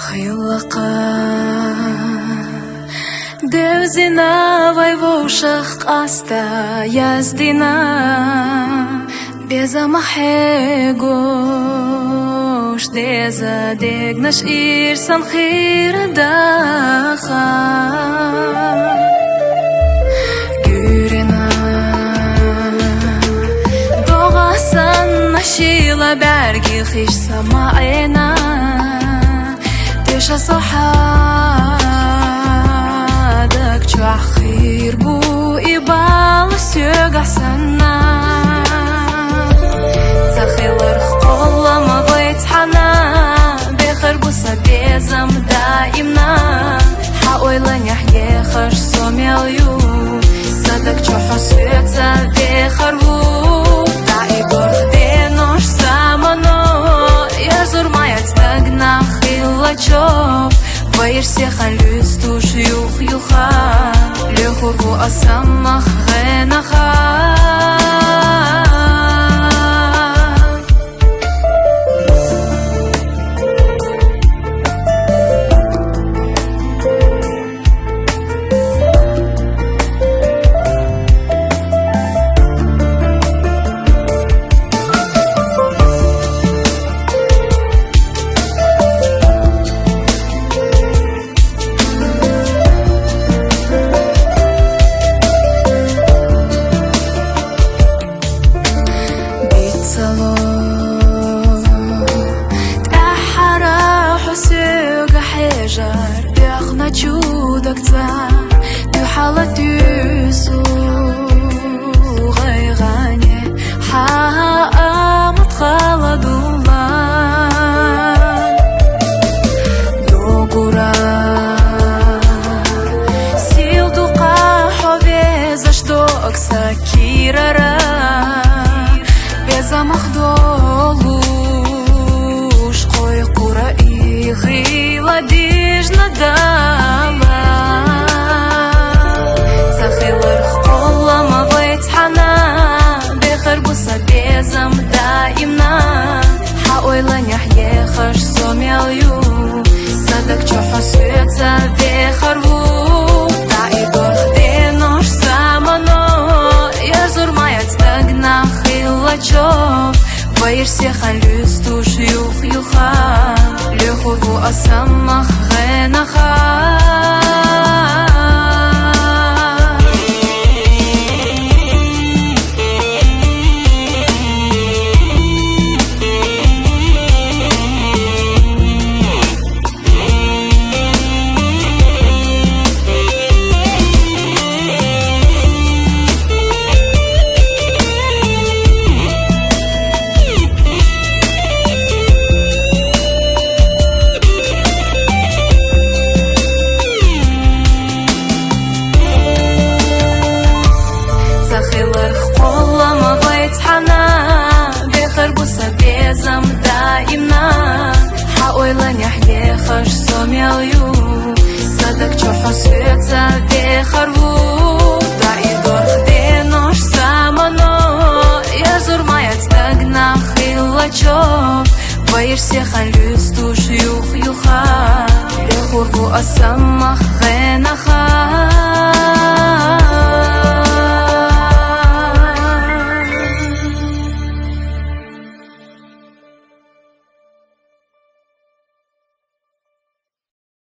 Хайлақа Девзина вайвошах аста яздина Безамахегош Деза дегнаш ирсан хирадаха Гюрена Доғасан нашила бәргі хиш самаена Теша сохадак чуахир бу ибал сёга сана Захилар қолама вайтхана Бехар буса безам даимна Хаойланях ехаш сомелью Садак чуха сёца бехарву Дай борхденош самано Язурмаять дагнах Лачов, боишься халюс туш юх-юха Лехурву асамах генаха чудак цар ты халату су гайгане хаамат халадула догура сил дука ховеза шток сакирара безамахдолуш кой кура и гиладижна дала Захилар қолама вайтхана Бехар буса безам даимна Хаойланях ехаш сомелью Садак чуха сёца бехарву Дай борхденош самано Язурмаять дагнах илачов Боишься халюс туш юх-юха Лехурву асамах генаха безам даимна Хаойланях ехаш сомелью Садак чуха сёца бехарву Дай борхденош самано Язурмаять дагнах илачов Боишься халюс туш юх-юха Лехурву асамах генаха